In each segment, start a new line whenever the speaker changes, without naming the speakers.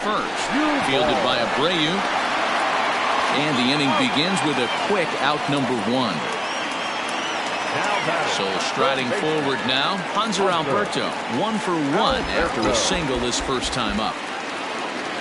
first. Fielded by Abreu. And the inning begins with a quick out number 1. So striding forward now, Hanser Alberto, 1 for 1 after a single his first time up.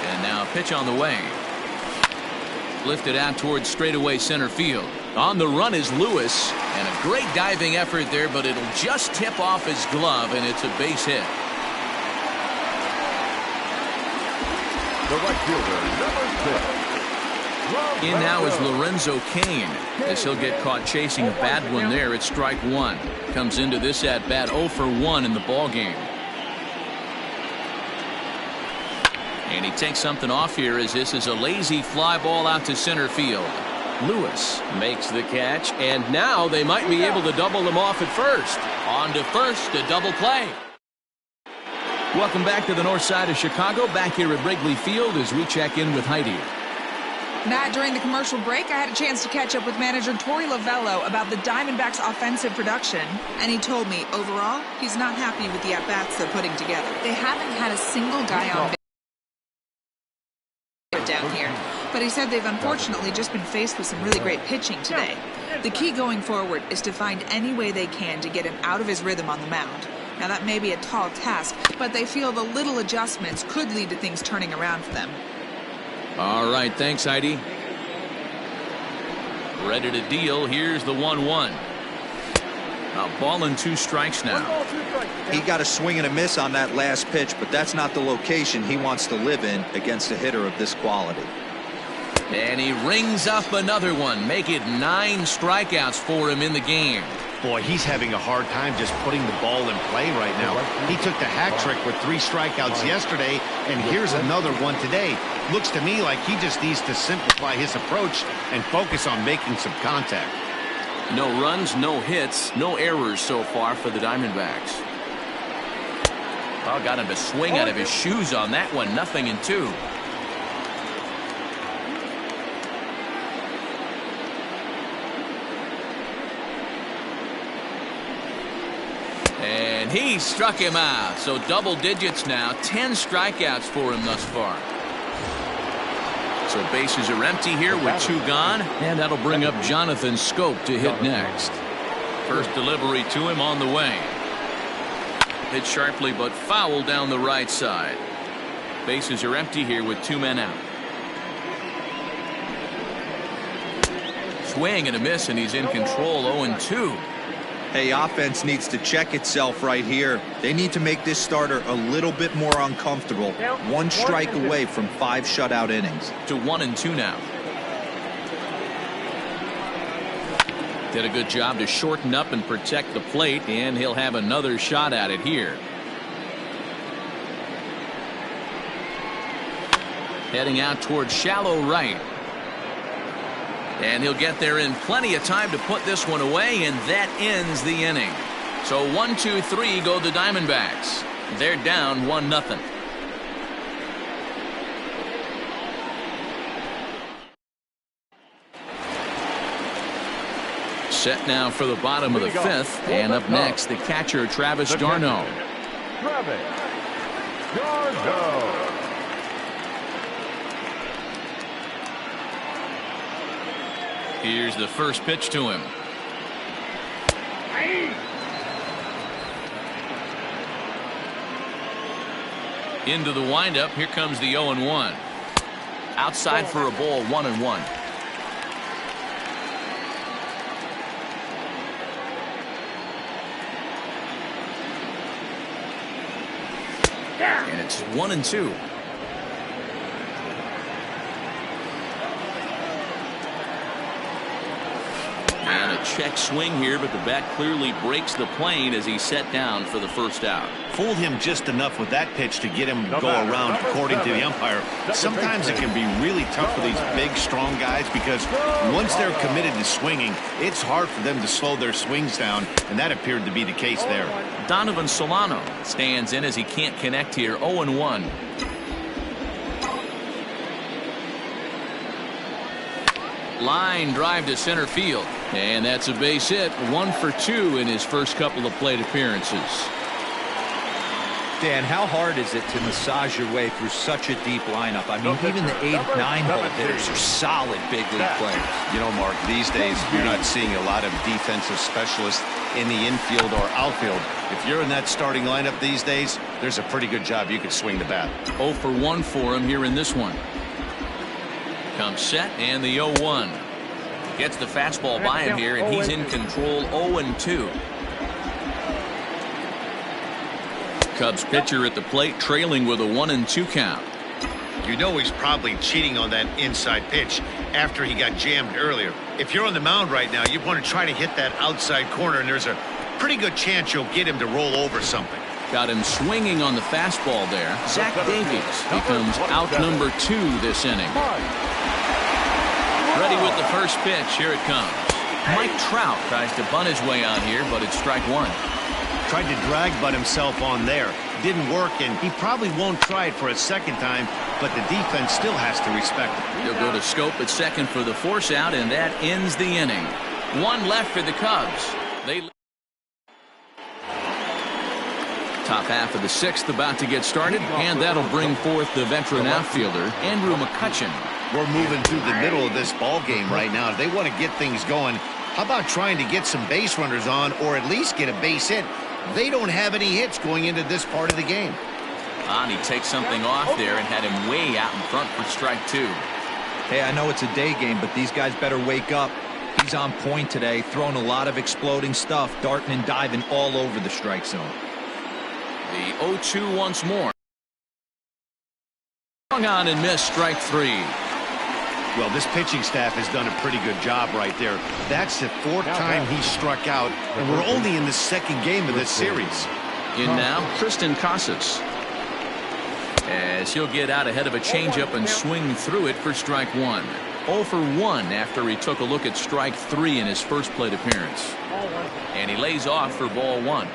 And now a pitch on the way. Lifted out towards straightaway center field. On the run is Lewis, and a great diving effort there, but it'll just tip off his glove, and it's a base hit.
The right fielder, number 6.
In now is Lorenzo Cain, as he'll get caught chasing a bad one there at strike 1. Comes into this at bat 0 for 1 in the ball game. And he takes something off here, as this is a lazy fly ball out to center field. Lewis makes the catch, and now they might be able to double them off at first. On to first, a double play. Welcome back to the north side of Chicago, back here at Wrigley Field as we check in with Heidi.
Matt, during the commercial break, I had a chance to catch up with manager Torey Lovello about the Diamondbacks' offensive production. And he told me, overall, he's not happy with the at-bats they're putting together. They haven't had a single guy on base down here. But he said they've unfortunately just been faced with some really great pitching today. The key going forward is to find any way they can to get him out of his rhythm on the mound. Now, that may be a tall task, but they feel the little adjustments could lead to things turning around for them.
All right, thanks, Heidi. Ready to deal. Here's the 1-1. A ball and 2 strikes now.
He got a swing and a miss on that last pitch, but that's not the location he wants to live in against a hitter of this quality.
And he rings up another one. Make it 9 strikeouts for him in the game.
Boy, he's having a hard time just putting the ball in play right now. He took the hat trick with 3 strikeouts yesterday, and here's another one today. Looks to me like he just needs to simplify his approach and focus on making some contact.
No runs, no hits, no errors so far for the Diamondbacks. Oh, got him to swing out of his shoes on that one. 0-2. And he struck him out. So double digits now. 10 strikeouts for him thus far. So bases are empty here with 2 gone. And that'll bring up Jonathan Schoop to hit next. First delivery to him on the way. Hit sharply but foul down the right side. Bases are empty here with 2 men out. Swing and a miss, and he's in control. 0-2.
Hey, offense needs to check itself right here. They need to make this starter a little bit more uncomfortable. 1 strike away from 5 shutout innings.
To 1-2 now. Did a good job to shorten up and protect the plate, and he'll have another shot at it here. Heading out towards shallow right. And he'll get there in plenty of time to put this one away, and that ends the inning. So 1-2-3 go the Diamondbacks. They're down 1-0. Set now for the bottom of the 5th, and up next the catcher Travis d'Arnaud.
Travis d'Arnaud.
Here's the first pitch to him. Into the windup. Here comes the 0-1. Outside for a ball. 1-1. And it's 1-2. And a check swing here, but the bat clearly breaks the plane as he's set down for the first out.
Fooled him just enough with that pitch to get him to go around, according to the umpire. Sometimes it can be really tough for these big, strong guys because once they're committed to swinging, it's hard for them to slow their swings down, and that appeared to be the case there.
Donovan Solano stands in as he can't connect here. 0-1. Line drive to center field, and that's a base hit. 1 for 2 in his first couple of plate appearances.
Dan, how hard is it to massage your way through such a deep lineup? I mean, even the 8, 9 hole hitters are solid big league players.
You know, Mark, these days you're not seeing a lot of defensive specialists in the infield or outfield. If you're in that starting lineup these days, there's a pretty good job you could swing the bat.
0 for 1 for him here in this one. Comes set and the 0-1. Gets the fastball by him here, and he's in control. 0-2. Cubs pitcher at the plate, trailing with a 1-2 count.
You know he's probably cheating on that inside pitch after he got jammed earlier. If you're on the mound right now, you want to try to hit that outside corner, and there's a pretty good chance you'll get him to roll over something.
Got him swinging on the fastball there. Zach Davies becomes out number 2 this inning. Ready with the first pitch. Here it comes. Mike Trout tries to bunt his way on here, but it's strike 1.
Tried to drag butt himself on there. Didn't work, and he probably won't try it for a second time, but the defense still has to respect it.
He'll go to Schoop at second for the force out, and that ends the inning. 1 left for the Cubs. Top half of the 6th about to get started, and that'll bring forth the veteran outfielder, Andrew McCutchen.
We're moving through the middle of this ball game right now. If they want to get things going, how about trying to get some base runners on, or at least get a base hit? They don't have any hits going into this part of the game.
And he takes something off there and had him way out in front for strike 2.
Hey, I know it's a day game, but these guys better wake up. He's on point today, throwing a lot of exploding stuff, darting and diving all over the strike zone.
The 0-2 once more. Swung on and missed, strike 3.
Well, this pitching staff has done a pretty good job right there. That's the 4th time he struck out, and we're only in the 2nd game of this series.
In now, Tristan Casas, as he'll get out ahead of a changeup and swing through it for strike 1. 0 for 1 after he took a look at strike 3 in his first plate appearance. And he lays off for ball 1.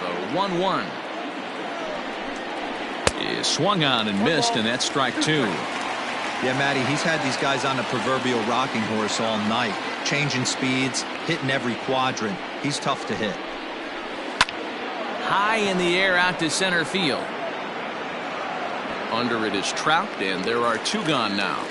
The 1-1 is swung on and missed, and that's strike 2.
Yeah, Matty, he's had these guys on the proverbial rocking horse all night, changing speeds, hitting every quadrant. He's tough to hit.
High in the air out to center field. Under it is Trout, and there are 2 gone now.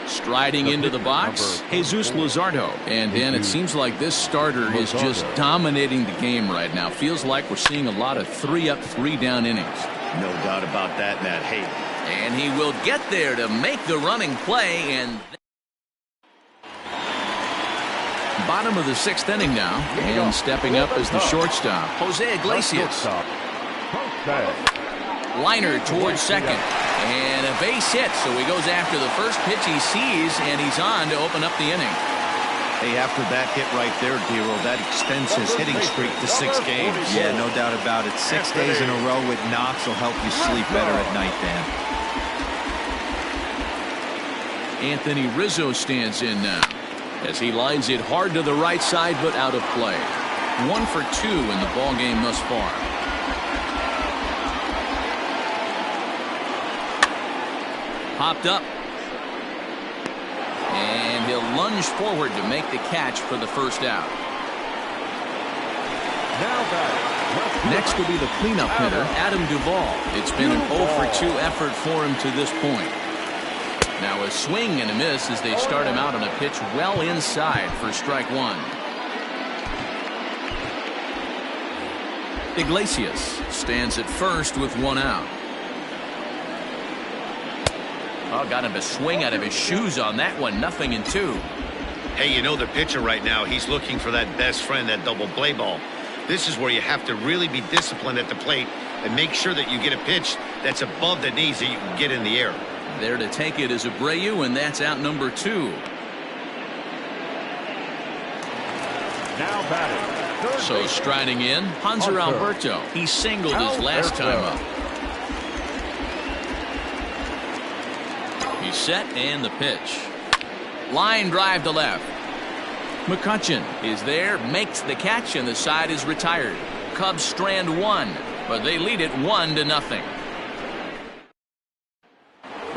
Striding into the box, Jesus Luzardo. And then it seems like this starter is just dominating the game right now. Feels like we're seeing a lot of 3-up, 3-down innings.
No doubt about that, Matt. Hey.
And he will get there to make the running play. And bottom of the 6th inning now. And stepping up as the shortstop, Jose Iglesias. Liner towards second. And a base hit, so he goes after the first pitch he sees, and he's on to open up the inning.
Hey, after that hit right there, Dero, that extends his hitting streak to 6 games.
Yeah, no doubt about it. 6 days in a row with knocks will help you sleep better at night, Dan.
Anthony Rizzo stands in now as he lines it hard to the right side, but out of play. 1 for 2 in the ball game thus far. Popped up. And he'll lunge forward to make the catch for the first out. Next will be the cleanup hitter, Adam Duvall. It's been an 0 for 2 effort for him to this point. Now a swing and a miss as they start him out on a pitch well inside for strike 1. Iglesias stands at first with 1 out. Oh, got him to swing out of his shoes on that one. 0-2.
Hey, you know the pitcher right now, he's looking for that best friend, that double play ball. This is where you have to really be disciplined at the plate and make sure that you get a pitch that's above the knees that you can get in the air.
There to take it is Abreu, and that's out number 2.
Now batting.
So striding in, Hanser Alberto. He singled his last time up. He's set, and the pitch. Line drive to left. McCutchen is there, makes the catch, and the side is retired. Cubs strand 1, but they lead it 1-0.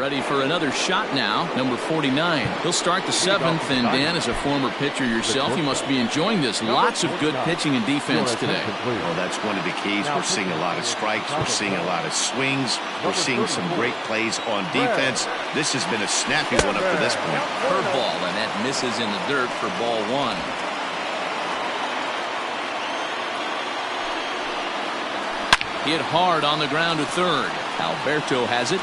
Ready for another shot now, number 49. He'll start the 7th, and Dan, as a former pitcher yourself, you must be enjoying this. Lots of good pitching and defense today.
Well, that's one of the keys. We're seeing a lot of strikes. We're seeing a lot of swings. We're seeing some great plays on defense. This has been a snappy one up to this point.
Curveball, and that misses in the dirt for ball 1. Hit hard on the ground to third. Alberto has it.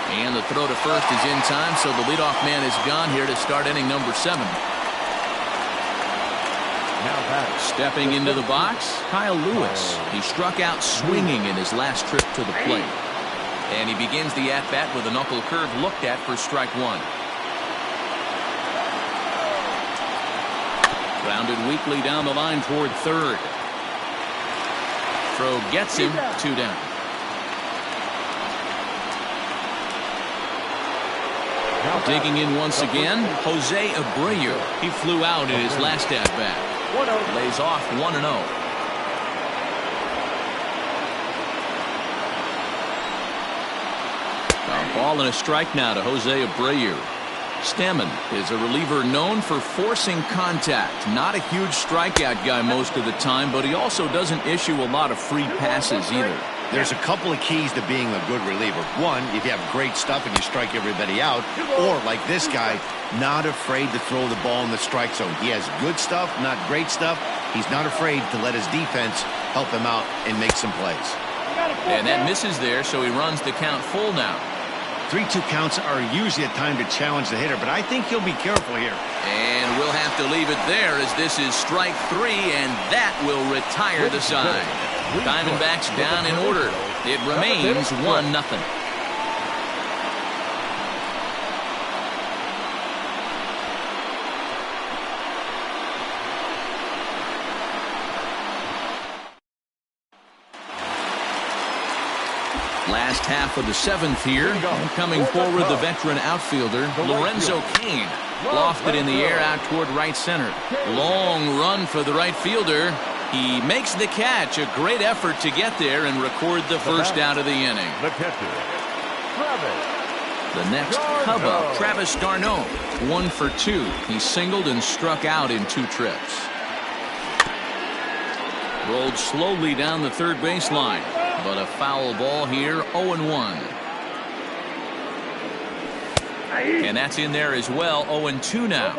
And the throw to first is in time, so the leadoff man is gone here to start inning number 7. Stepping into the box, Kyle Lewis. He struck out swinging in his last trip to the plate. And he begins the at-bat with a knuckle curve looked at for strike 1. Grounded weakly down the line toward third. Throw gets him, 2 down. Digging in once again, Jose Abreu. He flew out in his last at-bat. Lays off 1-0. A ball and a strike now to Jose Abreu. Stammen is a reliever known for forcing contact. Not a huge strikeout guy most of the time, but he also doesn't issue a lot of free passes either.
There's a couple of keys to being a good reliever. One, if you have great stuff and you strike everybody out, or like this guy, not afraid to throw the ball in the strike zone. He has good stuff, not great stuff. He's not afraid to let his defense help him out and make some plays.
And that misses there, so he runs the count full now.
3-2 counts are usually a time to challenge the hitter, but I think he'll be careful here.
And we'll have to leave it there as this is strike 3, and that will retire the side. Diamondbacks down in order. It remains 1-0. Last half of the 7th here. And coming forward, the veteran outfielder, Lorenzo Cain. Lofted in the air out toward right center. Long run for the right fielder. He makes the catch. A great effort to get there and record the first out of the inning. The next Cub up, Travis d'Arnaud. 1 for 2. He singled and struck out in 2 trips. Rolled slowly down the third baseline. But a foul ball here, 0-1. And that's in there as well, 0-2 now.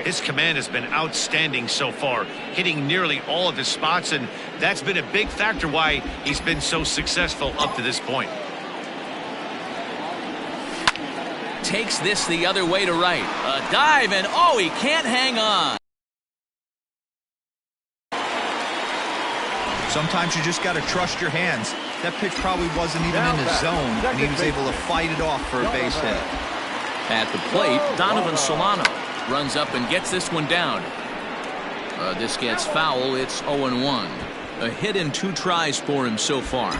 His command has been outstanding so far, hitting nearly all of his spots, and that's been a big factor why he's been so successful up to this point.
Takes this the other way to right. A dive, and oh, he can't hang on.
Sometimes you just got to trust your hands. That pitch probably wasn't even in his zone, and he was able to fight it off for a base hit.
At the plate, Donovan Solano runs up and gets this one down. This gets foul. It's 0-1. A hit in 2 tries for him so far.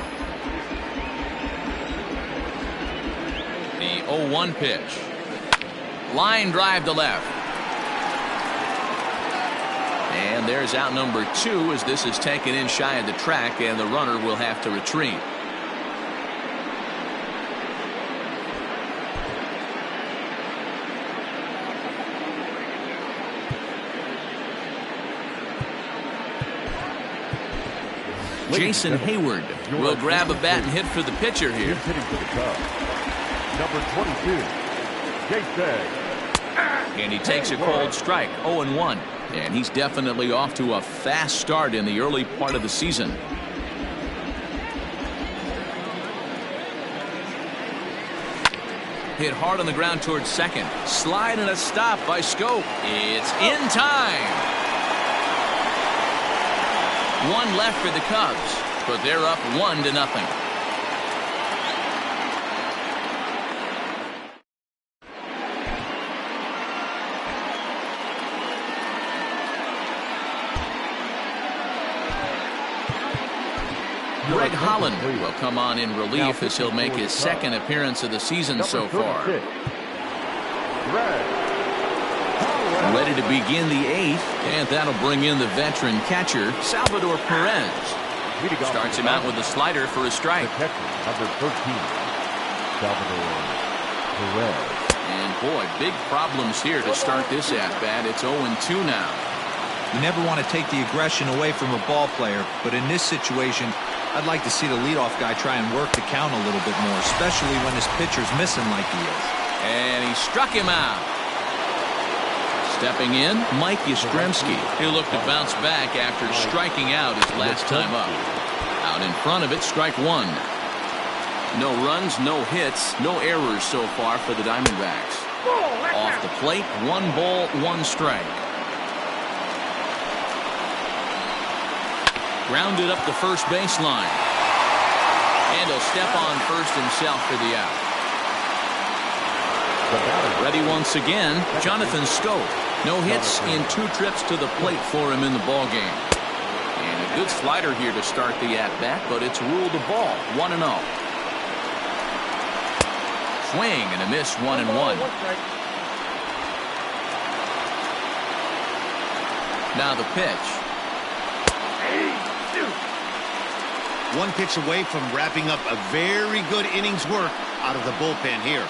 The 0-1 pitch. Line drive to left. And there's out number 2 as this is taken in shy of the track, and the runner will have to retreat. Jason Hayward will grab a bat and hit for the pitcher here.
Hitting for the Cubs, number 22, Jason.
And he takes a cold strike, 0-1. And he's definitely off to a fast start in the early part of the season. Hit hard on the ground towards second. Slide and a stop by Schoop. It's in time. 1 left for the Cubs, but they're up 1-0. Greg Holland will come on in relief as he'll make his 2nd appearance of the season so far. Ready to begin the 8th, and that'll bring in the veteran catcher, Salvador Perez. Starts him out with a slider for a strike.
Number 13, Salvador Perez.
And boy, big problems here to start this at-bat. It's 0-2 now.
You never want to take the aggression away from a ball player, but in this situation, I'd like to see the leadoff guy try and work the count a little bit more, especially when his pitcher's missing like he is.
And he struck him out. Stepping in, Mike Yastrzemski. He'll look to bounce back after striking out his last time up. Out in front of it, strike one. No runs, no hits, no errors so far for the Diamondbacks. Off the plate, 1 ball, 1 strike. Grounded up the first baseline. And he'll step on first himself for the out. Ready once again, Jonathan Schoop. No hits in 2 trips to the plate for him in the ballgame. And a good slider here to start the at-bat, but it's ruled a ball, 1-0. Swing and a miss, 1-1. Now the pitch.
One pitch away from wrapping up a very good innings work out of the bullpen here.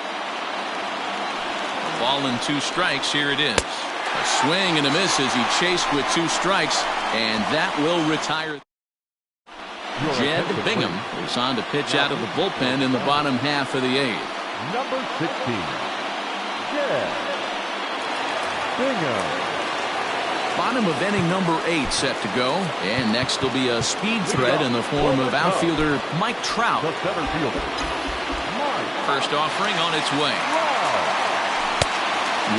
Ball and 2 strikes. Here it is. A swing and a miss as he chased with 2 strikes, and that will retire. Jed Bingham is on to pitch out of the bullpen in the bottom half of the 8th.
Number 16, Jed Bingham.
Bottom of inning number 8 set to go, and next will be a speed threat in the form of outfielder Mike Trout.
The center fielder,
First offering on its way.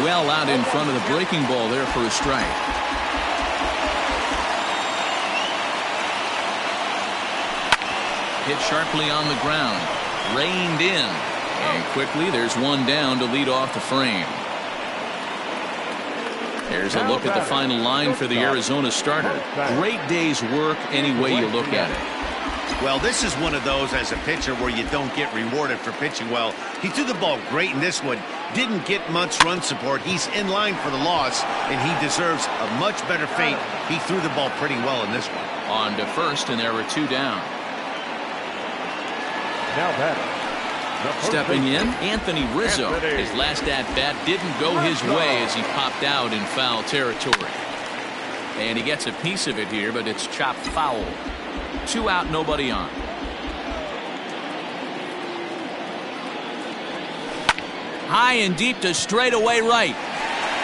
Well out in front of the breaking ball there for a strike. Hit sharply on the ground. Reined in. And quickly there's one down to lead off the frame. There's a look at the final line for the Arizona starter. Great day's work any way you look at it.
Well, this is one of those as a pitcher where you don't get rewarded for pitching well. He threw the ball great in this one. Didn't get much run support. He's in line for the loss, and he deserves a much better fate. He threw the ball pretty well in this one.
On to first, and there were 2 down.
now batting.
Stepping in, Anthony Rizzo. His last at-bat didn't go his way as he popped out in foul territory. And he gets a piece of it here, but it's chopped foul. 2 out, nobody on. High and deep to straightaway right.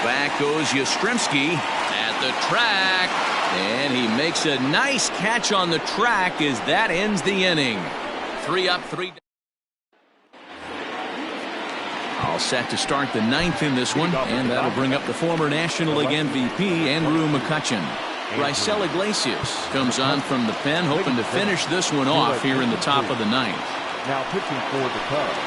Back goes Yastrzemski at the track. And he makes a nice catch on the track as that ends the inning. 3 up, 3 down. All set to start the 9th in this one, and that'll bring up the former National League MVP, Andrew McCutchen. Raisel Iglesias comes on from the pen, hoping to finish this one off here in the top of the 9th.
Now pitching for the Cubs.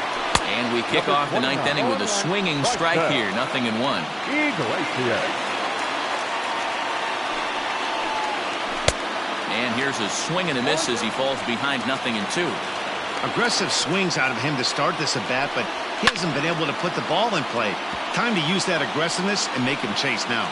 And we kick off the 9th inning with a swinging strike here, 0-1.
Iglesias.
And here's a swing and a miss as he falls behind 0-2.
Aggressive swings out of him to start this at bat, but he hasn't been able to put the ball in play. Time to use that aggressiveness and make him chase now.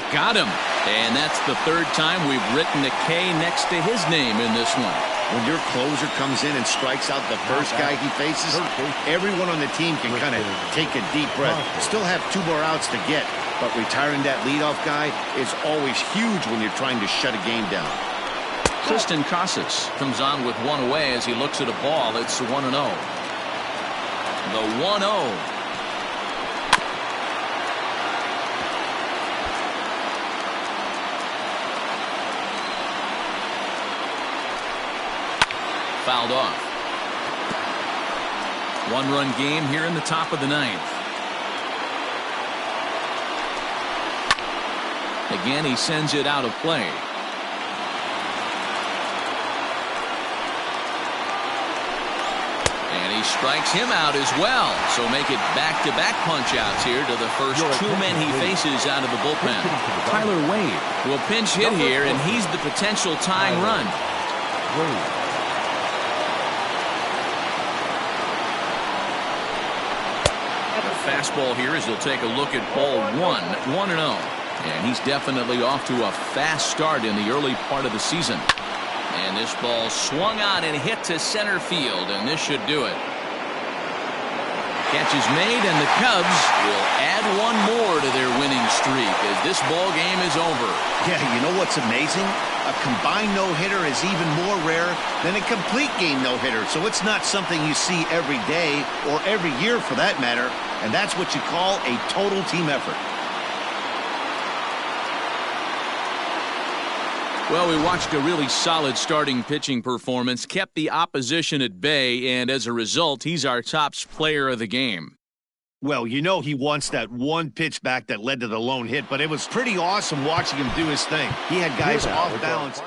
Got him. And that's the 3rd time we've written a K next to his name in this one.
When your closer comes in and strikes out the first guy he faces, everyone on the team can kind of take a deep breath. Still have 2 more outs to get, but retiring that leadoff guy is always huge when you're trying to shut a game down.
Tristan Casas comes on with 1 away as he looks at a ball. It's 1-0. The 1-0. Fouled off. 1-run game here in the top of the 9th. Again, he sends it out of play. And he strikes him out as well. So make it back-to-back punch-outs here to the first 2 men he faces out of the bullpen. Tyler Wade will pinch hit here, and he's the potential tying run. Fastball here as he'll take a look at ball 1, 1-0. And he's definitely off to a fast start in the early part of the season. And this ball swung on and hit to center field, and this should do it. Catch is made, and the Cubs will add one more to their winning streak as this ball game is over.
Yeah, you know what's amazing? A combined no-hitter is even more rare than a complete game no-hitter. So it's not something you see every day or every year for that matter. And that's what you call a total team effort.
Well, we watched a really solid starting pitching performance, kept the opposition at bay, and as a result, he's our top player of the game.
Well, you know he wants that one pitch back that led to the lone hit, but it was pretty awesome watching him do his thing. He had guys off balance.